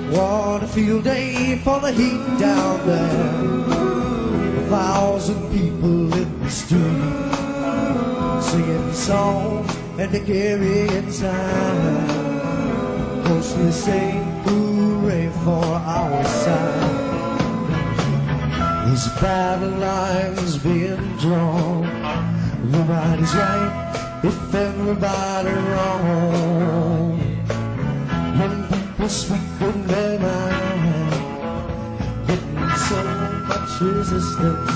What a field day for the heat down there. 1,000 people in the street singing songs and they carry inside. Mostly saying hooray for our side. These battle lines being drawn. Nobody's right if everybody wrong. When people speak in their mind, getting so much resistance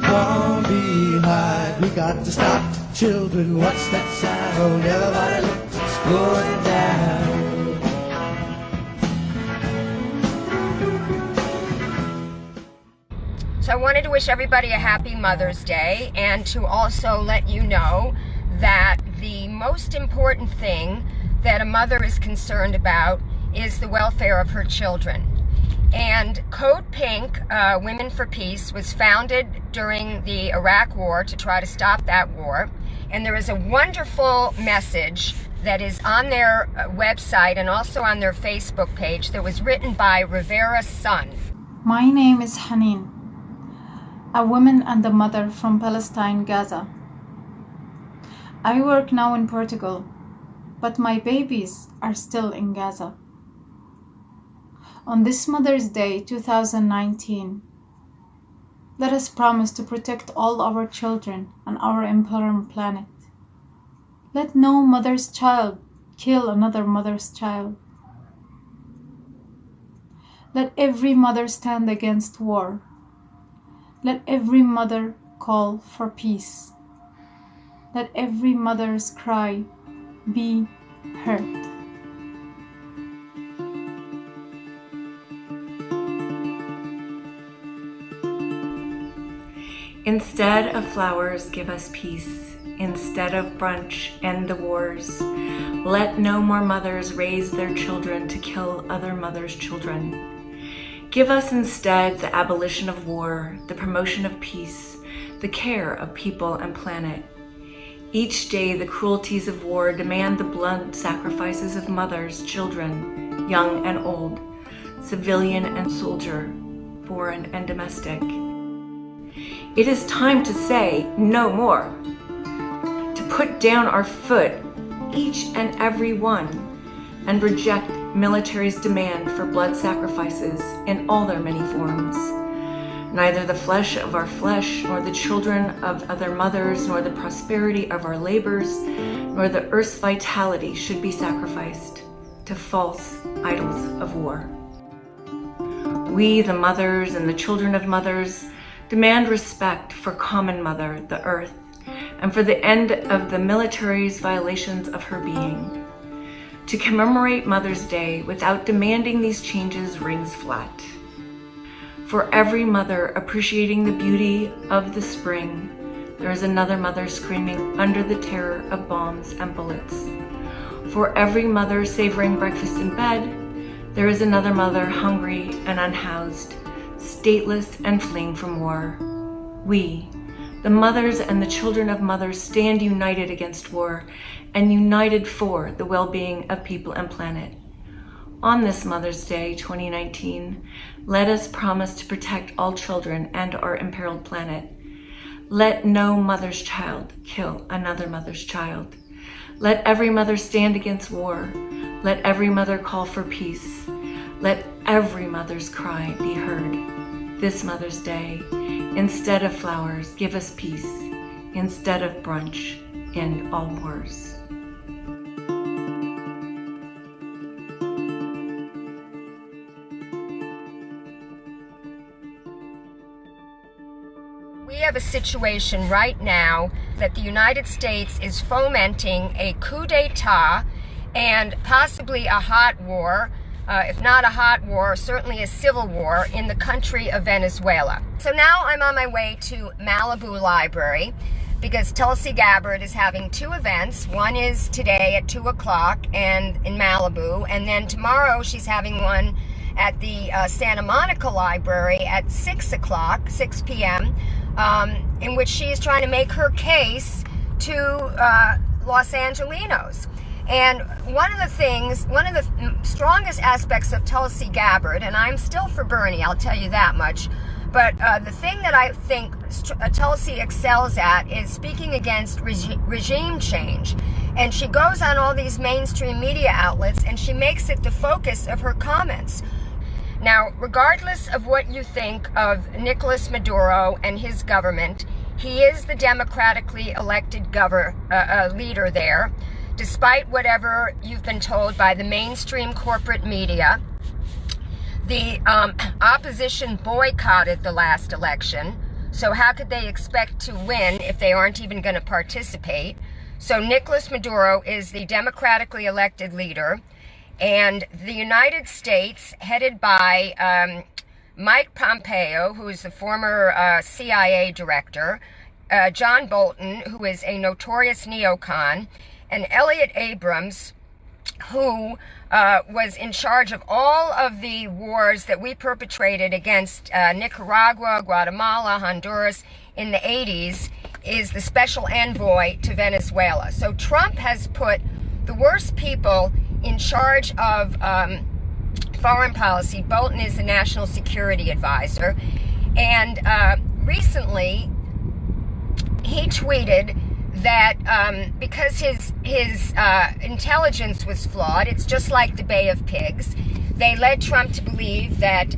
from behind. We got to stop the children, what's that sound? Everybody look, it's going down. So I wanted to wish everybody a happy Mother's Day and to also let you know that the most important thing that a mother is concerned about is the welfare of her children. And Code Pink, Women for Peace, was founded during the Iraq War to try to stop that war. And there is a wonderful message that is on their website and also on their Facebook page that was written by Rivera's son. My name is Haneen, a woman and a mother from Palestine, Gaza. I work now in Portugal, but my babies are still in Gaza. On this Mother's Day 2019, let us promise to protect all our children and our imperial planet. Let no mother's child kill another mother's child. Let every mother stand against war. Let every mother call for peace. Let every mother's cry be heard. Instead of flowers, give us peace. Instead of brunch, end the wars. Let no more mothers raise their children to kill other mothers' children. Give us instead the abolition of war, the promotion of peace, the care of people and planet. Each day the cruelties of war demand the blunt sacrifices of mothers, children, young and old, civilian and soldier, foreign and domestic. It is time to say no more, to put down our foot, each and every one, and reject military's demand for blood sacrifices in all their many forms. Neither the flesh of our flesh, nor the children of other mothers, nor the prosperity of our labors, nor the earth's vitality should be sacrificed to false idols of war. We, the mothers and the children of mothers, demand respect for common mother, the earth, and for the end of the military's violations of her being. To commemorate Mother's Day without demanding these changes rings flat. For every mother appreciating the beauty of the spring, there is another mother screaming under the terror of bombs and bullets. For every mother savoring breakfast in bed, there is another mother hungry and unhoused, stateless and fleeing from war. We, the mothers and the children of mothers, stand united against war and united for the well-being of people and planet. On this Mother's Day 2019, let us promise to protect all children and our imperiled planet. Let no mother's child kill another mother's child. Let every mother stand against war. Let every mother call for peace. Let every mother's cry be heard. This Mother's Day, instead of flowers, give us peace. Instead of brunch, end all wars. We have a situation right now that the United States is fomenting a coup d'etat and possibly a hot war, if not a hot war, certainly a civil war in the country of Venezuela. So now I'm on my way to Malibu Library because Tulsi Gabbard is having two events. One is today at 2 o'clock and in Malibu, and then tomorrow she's having one at the Santa Monica Library at 6 o'clock, 6 p.m., in which she is trying to make her case to Los Angelinos. And one of the strongest aspects of Tulsi Gabbard, and I'm still for Bernie, I'll tell you that much, but the thing that I think Tulsi excels at is speaking against regime change. And she goes on all these mainstream media outlets and she makes it the focus of her comments. Now, regardless of what you think of Nicolas Maduro and his government, he is the democratically elected leader there, despite whatever you've been told by the mainstream corporate media. The opposition boycotted the last election, so how could they expect to win if they aren't even going to participate? So Nicolas Maduro is the democratically elected leader, and the United States, headed by Mike Pompeo, who is the former CIA director, John Bolton, who is a notorious neocon, and Elliot Abrams, who was in charge of all of the wars that we perpetrated against Nicaragua, Guatemala, Honduras in the 80s, is the special envoy to Venezuela. So Trump has put the worst people in charge of foreign policy. Bolton is the national security advisor. And recently, he tweeted that because his intelligence was flawed, it's just like the Bay of Pigs. They led Trump to believe that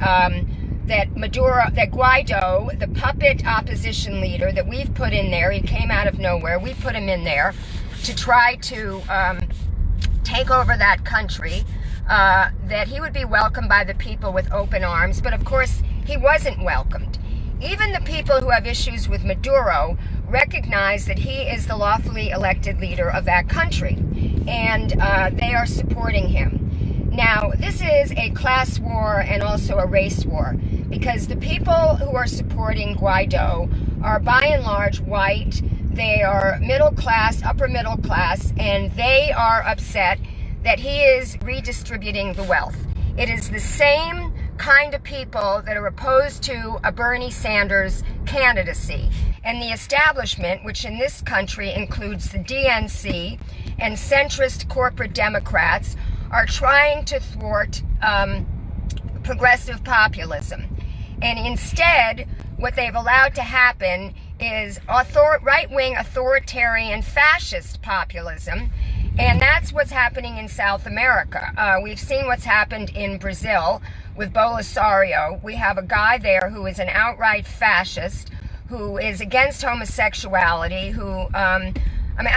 that Guaido, the puppet opposition leader that we've put in there, he came out of nowhere. We put him in there to try to take over that country. That he would be welcomed by the people with open arms, but of course he wasn't welcomed. Even the people who have issues with Maduro recognize that he is the lawfully elected leader of that country, and they are supporting him. Now, this is a class war and also a race war, because the people who are supporting Guaido are by and large white. They are middle class, upper middle class, and they are upset that he is redistributing the wealth. It is the same kind of people that are opposed to a Bernie Sanders candidacy. And the establishment, which in this country includes the DNC and centrist corporate Democrats, are trying to thwart progressive populism. And instead, what they've allowed to happen is right-wing authoritarian fascist populism. And that's what's happening in South America. We've seen what's happened in Brazil with Bolsonaro. We have a guy there who is an outright fascist, who is against homosexuality, who, I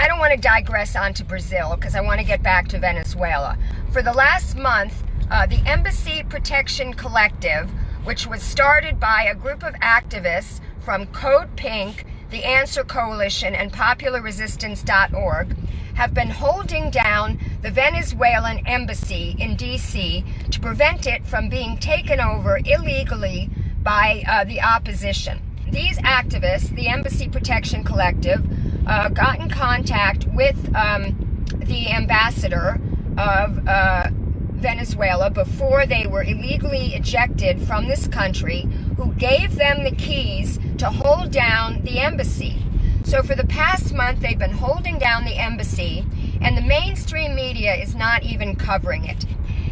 don't want to digress onto Brazil because I want to get back to Venezuela. For the last month, the Embassy Protection Collective, which was started by a group of activists from Code Pink, the Answer Coalition, and PopularResistance.org, have been holding down the Venezuelan Embassy in D.C. to prevent it from being taken over illegally by the opposition. These activists, the Embassy Protection Collective, got in contact with the ambassador of Venezuela before they were illegally ejected from this country, who gave them the keys to hold down the embassy. So for the past month, they've been holding down the embassy, and the mainstream media is not even covering it.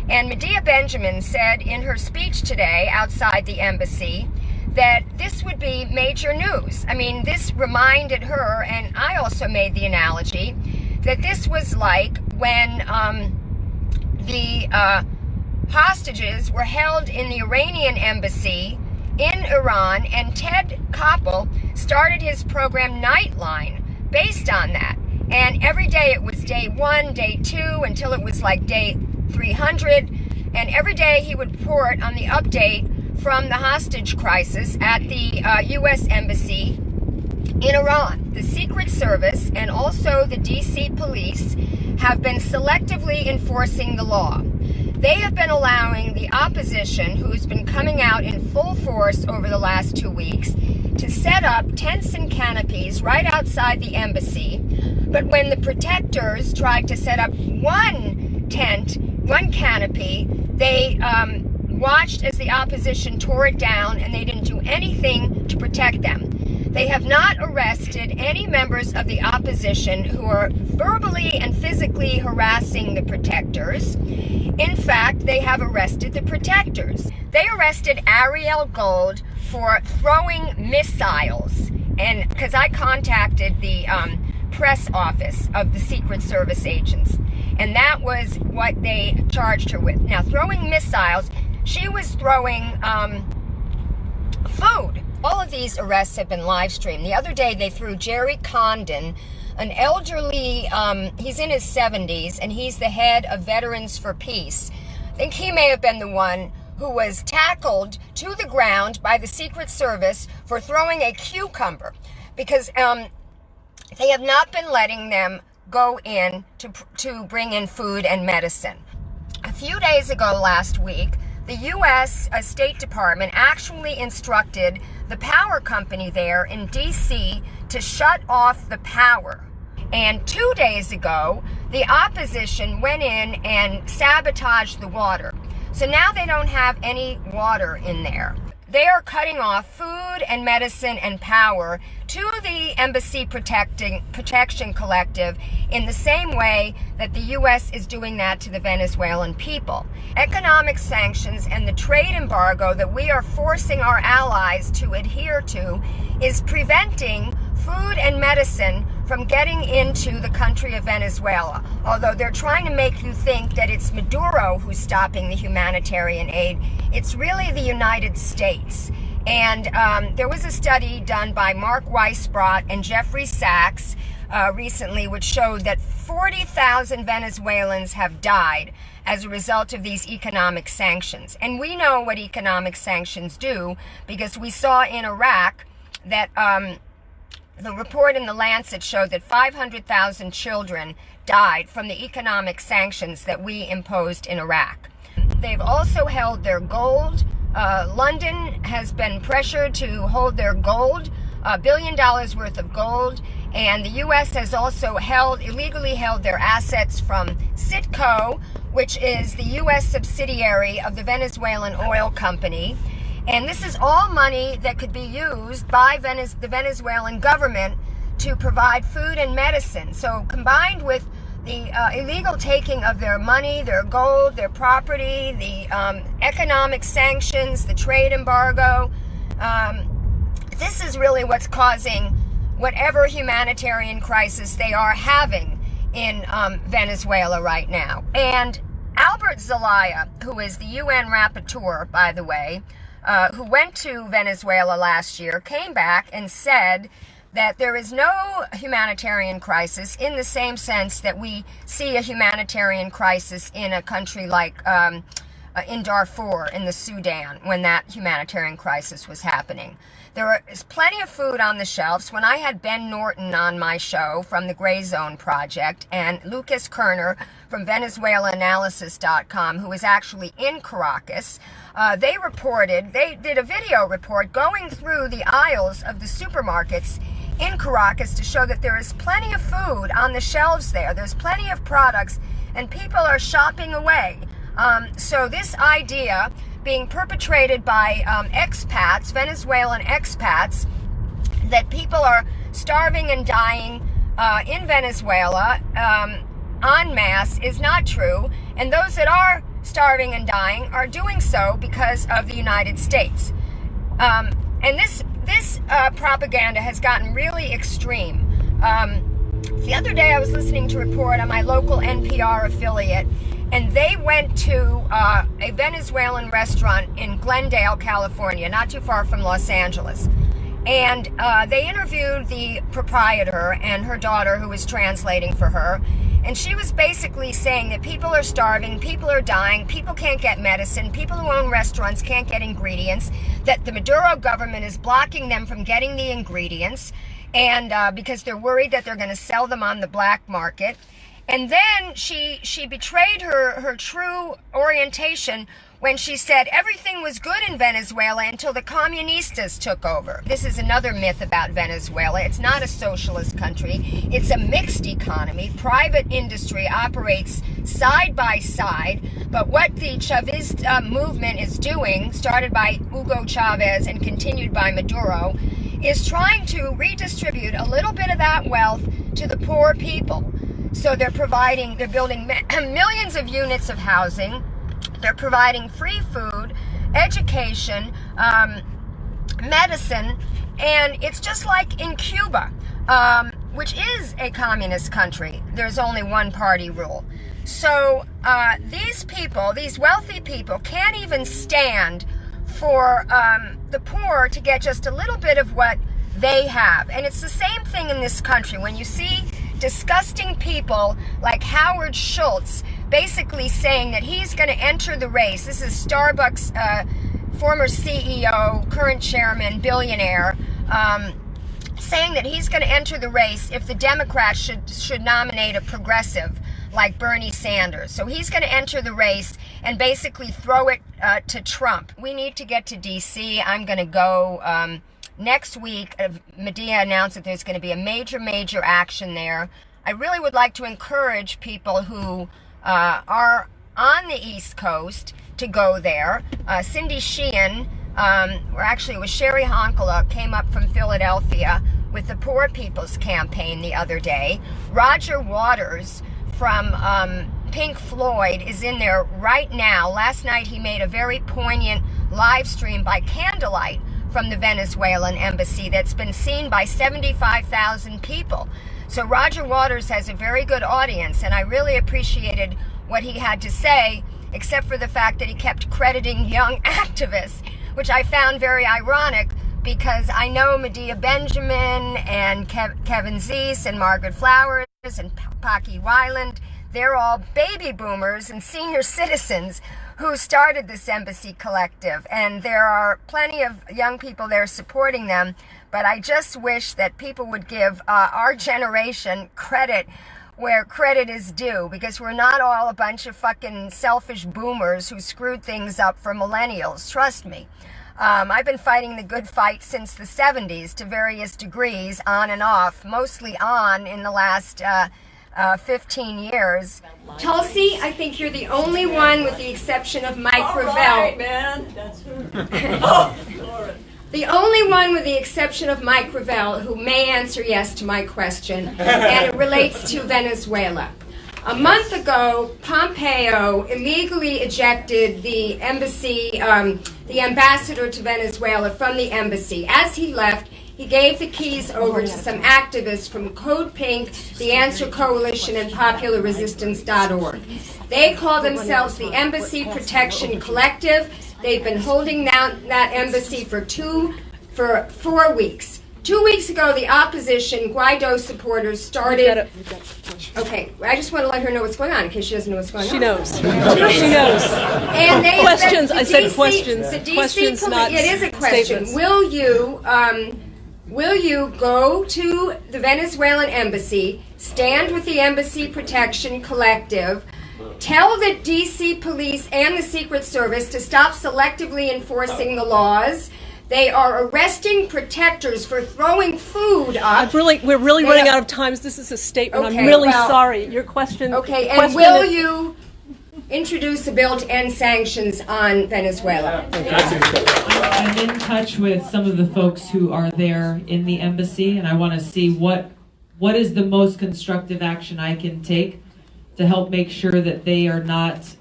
And Medea Benjamin said in her speech today outside the embassy that this would be major news. I mean, this reminded her, and I also made the analogy, that this was like when the hostages were held in the Iranian embassy in Iran, and Ted Koppel started his program Nightline based on that. And every day it was day 1, day 2, until it was like day 300. And every day he would report on the update from the hostage crisis at the U.S. Embassy in Iran. The Secret Service and also the D.C. police have been selectively enforcing the law. They have been allowing the opposition, who's been coming out in full force over the last 2 weeks, to set up tents and canopies right outside the embassy. But when the protectors tried to set up one tent, one canopy, they watched as the opposition tore it down, and they didn't do anything to protect them. They have not arrested any members of the opposition who are verbally and physically harassing the protectors. In fact, they have arrested the protectors. They arrested Ariel Gold for throwing missiles. And because I contacted the press office of the Secret Service agents, and that was what they charged her with. Now, throwing missiles, she was throwing food. All of these arrests have been live streamed. The other day, they threw Jerry Condon, an elderly, he's in his 70s, and he's the head of Veterans for Peace. I think he may have been the one who was tackled to the ground by the Secret Service for throwing a cucumber, because they have not been letting them go in to bring in food and medicine. A few days ago last week, the U.S. State Department actually instructed the power company there in D.C. to shut off the power. And 2 days ago, the opposition went in and sabotaged the water. So now they don't have any water in there. They are cutting off food and medicine and power to the Embassy Protection Collective in the same way that the U.S. is doing that to the Venezuelan people. Economic sanctions and the trade embargo that we are forcing our allies to adhere to is preventing food and medicine from getting into the country of Venezuela. Although they're trying to make you think that it's Maduro who's stopping the humanitarian aid, it's really the United States. And there was a study done by Mark Weisbrot and Jeffrey Sachs recently, which showed that 40,000 Venezuelans have died as a result of these economic sanctions. And we know what economic sanctions do, because we saw in Iraq that the report in the Lancet showed that 500,000 children died from the economic sanctions that we imposed in Iraq. They've also held their gold. London has been pressured to hold their gold, $1 billion worth of gold, and the U.S. has also illegally held their assets from Citgo, which is the U.S. subsidiary of the Venezuelan oil company. And this is all money that could be used by the Venezuelan government to provide food and medicine. So combined with the illegal taking of their money, their gold, their property, the economic sanctions, the trade embargo, this is really what's causing whatever humanitarian crisis they are having in Venezuela right now. And Albert Zelaya, who is the UN rapporteur, by the way, who went to Venezuela last year, came back and said that there is no humanitarian crisis in the same sense that we see a humanitarian crisis in a country like in Darfur in the Sudan, when that humanitarian crisis was happening. There is plenty of food on the shelves. When I had Ben Norton on my show from the Gray Zone Project, and Lucas Kerner from VenezuelaAnalysis.com, who is actually in Caracas, they did a video report going through the aisles of the supermarkets in Caracas to show that there is plenty of food on the shelves there. There's plenty of products, and people are shopping away. So this idea being perpetrated by expats, Venezuelan expats, that people are starving and dying in Venezuela en masse is not true. And those that are starving and dying are doing so because of the United States. And this propaganda has gotten really extreme. The other day I was listening to a report on my local NPR affiliate, and they went to a Venezuelan restaurant in Glendale, California, not too far from Los Angeles. And they interviewed the proprietor and her daughter, who was translating for her. And she was basically saying that people are starving, people are dying, people can't get medicine, people who own restaurants can't get ingredients, that the Maduro government is blocking them from getting the ingredients, and because they're worried that they're going to sell them on the black market. And then she betrayed her true orientation when she said everything was good in Venezuela until the communistas took over. This is another myth about Venezuela. It's not a socialist country. It's a mixed economy. Private industry operates side by side. But what the Chavista movement is doing, started by Hugo Chavez and continued by Maduro, is trying to redistribute a little bit of that wealth to the poor people. So they're building millions of units of housing. They're providing free food, education, medicine, and it's just like in Cuba, which is a communist country. There's only one party rule. So these people, these wealthy people, can't even stand for the poor to get just a little bit of what they have. And it's the same thing in this country. When you see disgusting people like Howard Schultz basically saying that he's going to enter the race. This is Starbucks former CEO, current chairman, billionaire, saying that he's going to enter the race if the Democrats should nominate a progressive like Bernie Sanders. So he's going to enter the race and basically throw it to Trump. We need to get to D.C. I'm going to go next week. Medea announced that there's going to be a major action there. I really would like to encourage people who are on the East Coast to go there. Cindy Sheehan, or actually it was Sherry Honkala, came up from Philadelphia with the Poor People's Campaign the other day. Roger Waters from Pink Floyd is in there right now. Last night he made a very poignant live stream by candlelight from the Venezuelan Embassy that's been seen by 75,000 people. So Roger Waters has a very good audience, and I really appreciated what he had to say, except for the fact that he kept crediting young activists, which I found very ironic, because I know Medea Benjamin and Kevin Zeese and Margaret Flowers and Pocky Weiland. They're all baby boomers and senior citizens who started this embassy collective, and there are plenty of young people there supporting them. But I just wish that people would give our generation credit where credit is due, because we're not all a bunch of fucking selfish boomers who screwed things up for millennials. Trust me. I've been fighting the good fight since the 70s to various degrees, on and off, mostly on in the last 15 years. Tulsi, I think you're the only one, with the exception of Mike Gravel. All right, man. That's her. The only one, with the exception of Mike Gravel, who may answer yes to my question, and it relates to Venezuela. A month ago, Pompeo illegally ejected the embassy, the ambassador to Venezuela from the embassy. As he left, he gave the keys over to some activists from Code Pink, the Answer Coalition, and PopularResistance.org. They call themselves the Embassy Protection Collective. They've been holding down that embassy for 4 weeks. 2 weeks ago, the opposition, Guaido supporters, started... Okay, I just want to let her know what's going on in case she doesn't know what's going on. She knows. She knows. And they questions. I said DC, questions. The DC questions, not it is a question. Statements. Will you go to the Venezuelan embassy, stand with the Embassy Protection Collective, tell the DC police and the Secret Service to stop selectively enforcing the laws? They are arresting protectors for throwing food up. We're really running out of time. This is a statement. Okay, I'm really sorry. Your question. Okay, and will you introduce a bill to end sanctions on Venezuela? I'm in touch with some of the folks who are there in the embassy, and I want to see what is the most constructive action I can take to help make sure that they are not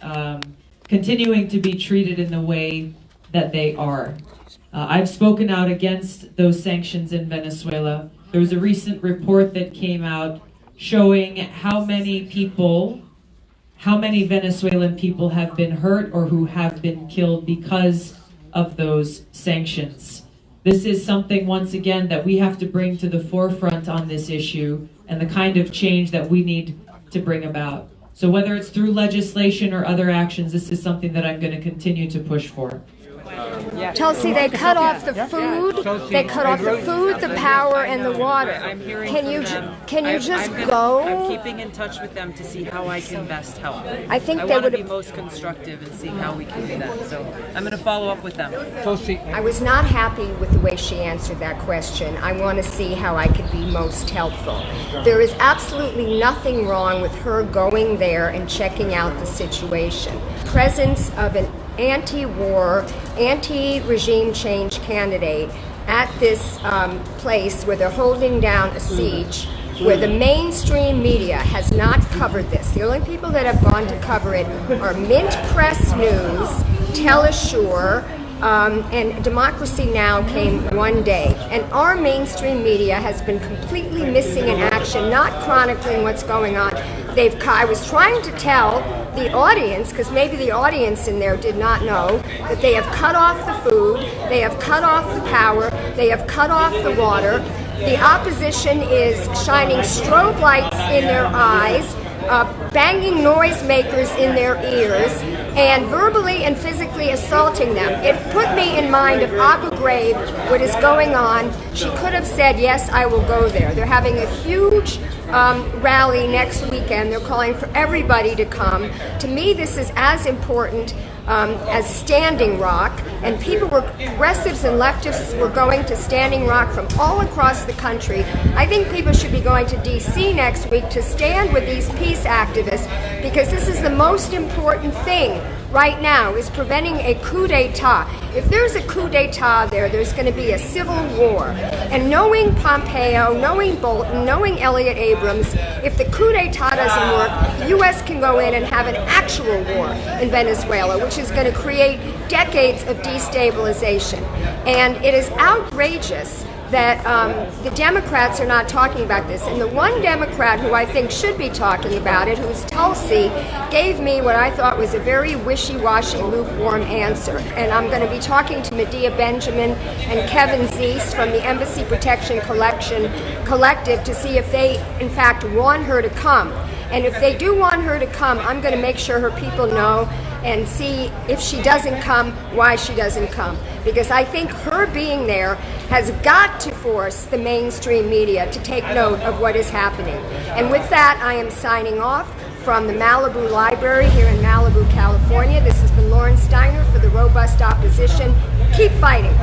continuing to be treated in the way that they are. I've spoken out against those sanctions in Venezuela. There was a recent report that came out showing how many Venezuelan people have been hurt or who have been killed because of those sanctions. This is something, once again, that we have to bring to the forefront on this issue, and the kind of change that we need to bring about. So whether it's through legislation or other actions, this is something that I'm going to continue to push for. Tulsi, they cut off the food. They cut off the food, the power, and the water. I'm hearing Can you just I'm go? I'm keeping in touch with them to see how I can best help. I think I they want to would. be most constructive and see how we can do that. So I'm going to follow up with them. I was not happy with the way she answered that question. I want to see how I could be most helpful. There is absolutely nothing wrong with her going there and checking out the situation. Presence of an anti-war, anti-regime change candidate at this place where they're holding down a siege, where the mainstream media has not covered this. The only people that have gone to cover it are Mint Press News, Telesure, and Democracy Now! Came one day. And our mainstream media has been completely missing in action, not chronicling what's going on. I was trying to tell the audience, because maybe the audience in there did not know, that they have cut off the food, they have cut off the power, they have cut off the water. The opposition is shining strobe lights in their eyes, banging noisemakers in their ears, and verbally and physically assaulting them. It put me in mind of Abu Ghraib, what is going on. She could have said, yes, I will go there. They're having a huge rally next weekend. They're calling for everybody to come. To me, this is as important as Standing Rock, and progressives and leftists were going to Standing Rock from all across the country. I think people should be going to D.C. next week to stand with these peace activists, because this is the most important thing right now, is preventing a coup d'etat. If there's a coup d'etat there's going to be a civil war. And knowing Pompeo, knowing Bolton, knowing Elliott Abrams, if the coup d'etat doesn't work, the U.S. can go in and have an actual war in Venezuela, which is going to create decades of destabilization. And it is outrageous that the Democrats are not talking about this. And the one Democrat who I think should be talking about it, who's Tulsi, gave me what I thought was a very wishy-washy, lukewarm answer. And I'm going to be talking to Medea Benjamin and Kevin Zeese from the Embassy Protection Collective to see if they, in fact, want her to come. And if they do want her to come, I'm going to make sure her people know and see if she doesn't come, why she doesn't come. Because I think her being there has got to force the mainstream media to take note of what is happening. And with that, I am signing off from the Malibu Library here in Malibu, California. This has been Lauren Steiner for the Robust Opposition. Keep fighting.